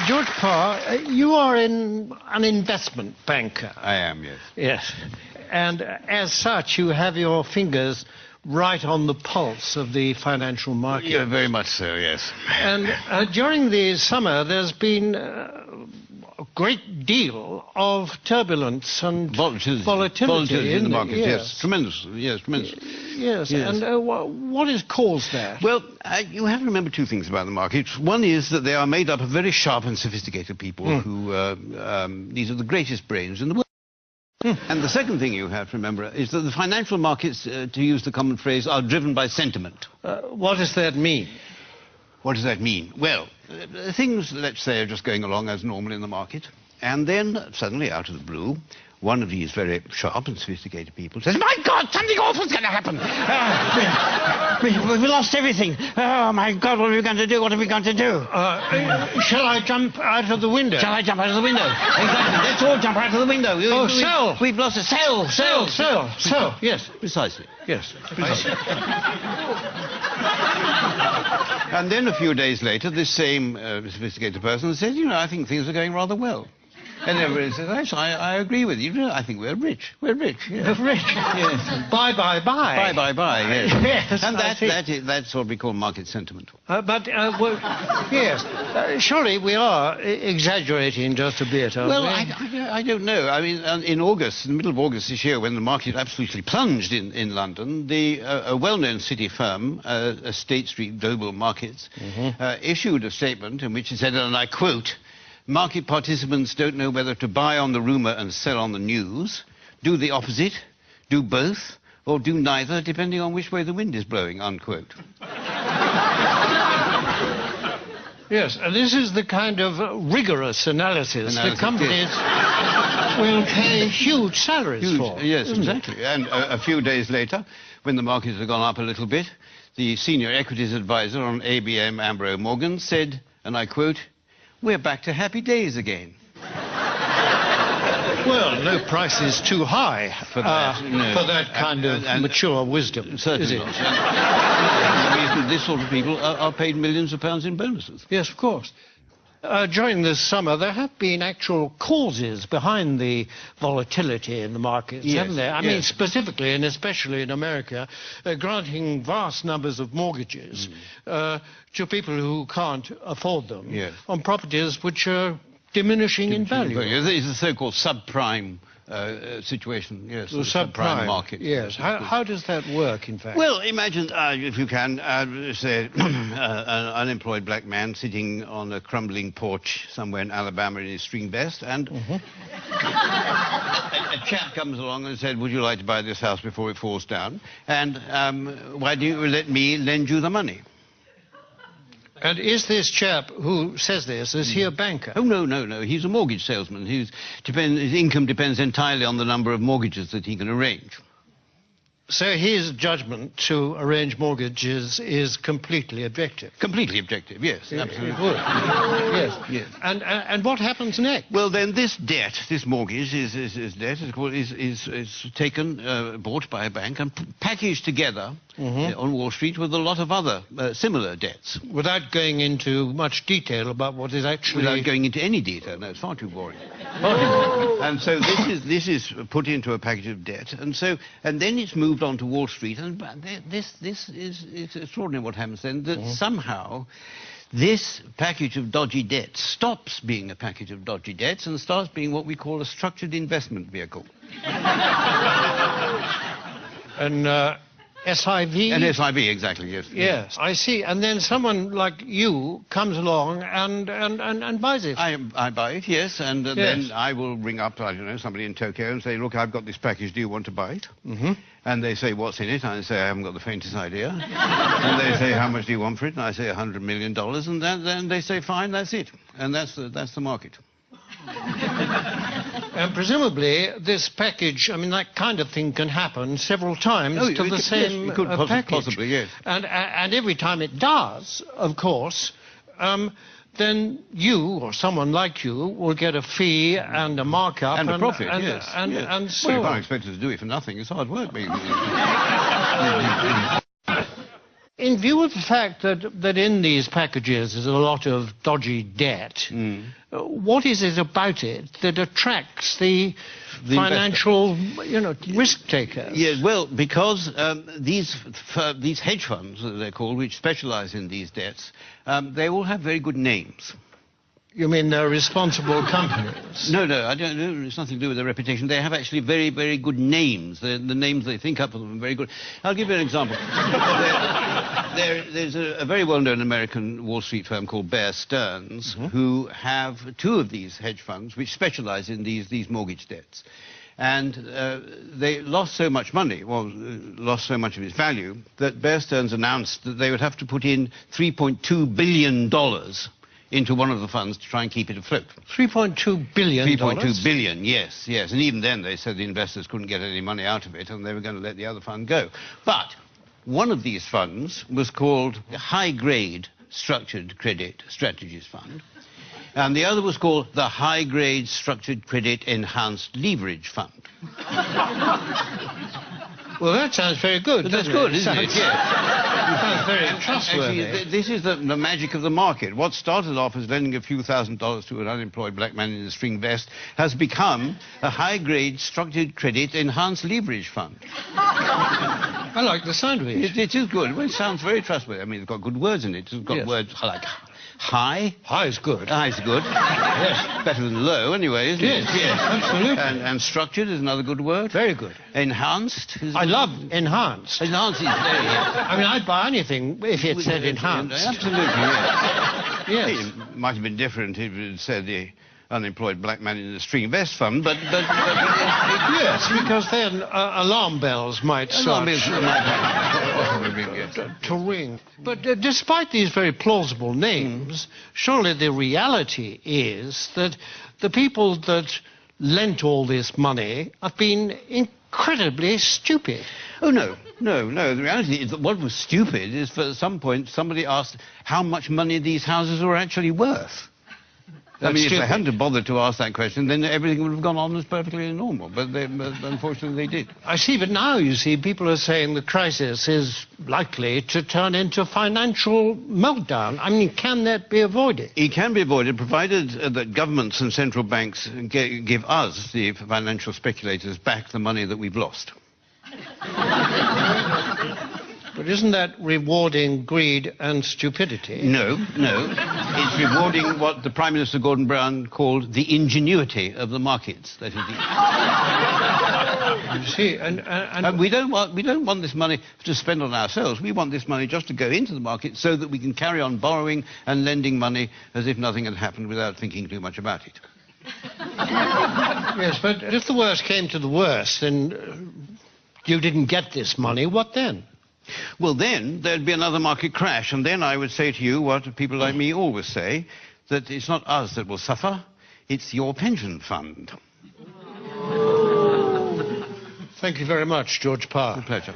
George Parr, you are an investment banker. I am, yes. Yes. And as such, you have your fingers right on the pulse of the financial market. Yeah, very much so, yes. And during the summer, there's been a great deal of turbulence and volatility in the market, yes. Tremendous, yes, tremendous. Yes, and what has caused that? Well, you have to remember two things about the market. One is that they are made up of very sharp and sophisticated people who, these are the greatest brains in the world. And the second thing you have to remember is that the financial markets, to use the common phrase, are driven by sentiment. What does that mean? What does that mean? Well, things, let's say, are just going along as normal in the market, and then suddenly, out of the blue, one of these very sharp and sophisticated people says, "My God, something awful's going to happen! We've lost everything! Oh, my God, what are we going to do? What are we going to do?" Shall I jump out of the window? Shall I jump out of the window? Exactly. Let's all jump out of the window. Sell! We've lost a sell! Yes. Precisely. Yes. Precisely. And then a few days later, this same sophisticated person says, "You know, I think things are going rather well." And everybody says, "Yes, I agree with you. I think we're rich. We're rich. Yes. We're rich. Yes. Bye. Yes. Yes. And that's what we call market sentiment. Yes. Surely we are exaggerating just a bit, aren't well, we? I don't know. I mean, in August, in the middle of August this year, when the market absolutely plunged in London, a well-known city firm, State Street Global Markets, issued a statement in which it said, and I quote, "Market participants don't know whether to buy on the rumour and sell on the news, do the opposite, do both, or do neither, depending on which way the wind is blowing," unquote. Yes, and this is the kind of rigorous analysis that companies will pay huge salaries for. Yes, exactly. And a few days later, when the markets had gone up a little bit, the senior equities advisor on ABM Ambro Morgan said, and I quote, "We're back to happy days again." Well, no price is too high for that kind of mature wisdom, certainly is it? Not. This sort of people are paid millions of pounds in bonuses. Yes, of course. During this summer, there have been actual causes behind the volatility in the markets, haven't there? I mean, specifically and especially in America, granting vast numbers of mortgages to people who can't afford them on properties which are diminishing in value. It's the so-called subprime situation, yes, the subprime market. Yes. How does that work, in fact? Well, imagine, if you can, say, an unemployed black man sitting on a crumbling porch somewhere in Alabama in his string vest, and a chap comes along and said, "Would you like to buy this house before it falls down? And why don't you let me lend you the money?" And is this chap who says this, is he a banker? Oh, no. He's a mortgage salesman. His income depends entirely on the number of mortgages that he can arrange. So his judgment to arrange mortgages is completely objective? Completely objective, yes, absolutely. It would. Yes. And what happens next? Well, then this debt, this mortgage, is taken, bought by a bank and packaged together on Wall Street with a lot of other similar debts. Without going into much detail about what is actually... Without going into any detail, no, it's far too boring. And so this is put into a package of debt, and then it's moved on to Wall Street, and this is extraordinary what happens then, that somehow this package of dodgy debts stops being a package of dodgy debts and starts being what we call a structured investment vehicle. And SIV? An SIV, exactly, yes. Yes, I see. And then someone like you comes along and buys it. I buy it, yes, and then I will ring up, I don't know, somebody in Tokyo and say, "Look, I've got this package, do you want to buy it?" And they say, "What's in it?" And I say, "I haven't got the faintest idea." And they say, "How much do you want for it?" And I say, $100 million. And then they say, "Fine, that's it." And that's the market. And presumably this package, I mean, that kind of thing can happen several times to the same yes, it could package. Possibly, yes. And every time it does, of course, then you, or someone like you, will get a fee and a markup. And a profit, yes. And so well, you can't expect us to do it for nothing. It's hard work. In view of the fact that in these packages is a lot of dodgy debt, what is it about it that attracts the financial, risk takers? Yeah, well, because these hedge funds, as they're called, which specialize in these debts, they all have very good names. You mean they're responsible companies? No, I don't. It's nothing to do with their reputation. They have actually very, very good names. The names they think up of them are very good. I'll give you an example. There's a very well-known American Wall Street firm called Bear Stearns, who have two of these hedge funds which specialize in these mortgage debts. And they lost so much money, lost so much of its value, that Bear Stearns announced that they would have to put in $3.2 billion into one of the funds to try and keep it afloat. $3.2 billion? 3.2 billion, yes. And even then they said the investors couldn't get any money out of it and they were going to let the other fund go. But one of these funds was called the High Grade Structured Credit Strategies Fund, and the other was called the High Grade Structured Credit Enhanced Leverage Fund. Well, that sounds very good. But that's good, isn't it? Yeah. It sounds very trustworthy. Actually, this is the magic of the market. What started off as lending a few $1,000s to an unemployed black man in a string vest has become a high-grade structured credit enhanced leverage fund. I like the sound of it. It is good. Well, it sounds very trustworthy. I mean, it's got good words in it. It's got words like high. High is good. High is good. Yes. Better than low, anyway, isn't it? Yes, absolutely. And structured is another good word. Very good. Enhanced is... I love enhanced. Enhanced is very... I mean, I'd buy anything if it said enhanced. Absolutely, yes. Yes. It might have been different if it said the unemployed black man in the string vest fund, but yes, because then alarm bells might start to ring. But despite these very plausible names, surely the reality is that the people that lent all this money have been incredibly stupid. Oh, no. The reality is that what was stupid is, for some point, somebody asked how much money these houses were actually worth. I mean, if they hadn't bothered to ask that question, then everything would have gone on as perfectly normal. But unfortunately, they did. I see, but now, you see, people are saying the crisis is likely to turn into financial meltdown. I mean, can that be avoided? It can be avoided, provided that governments and central banks give us, the financial speculators, back the money that we've lost. But isn't that rewarding greed and stupidity? No. It's rewarding what the Prime Minister Gordon Brown called the ingenuity of the markets. That is you see, and we don't want this money to spend on ourselves. We want this money just to go into the market so that we can carry on borrowing and lending money as if nothing had happened without thinking too much about it. Yes, but if the worst came to the worst and you didn't get this money, what then? Well, then there'd be another market crash, and then I would say to you what people like me always say, that it's not us that will suffer, it's your pension fund. Thank you very much, George Parr. A pleasure.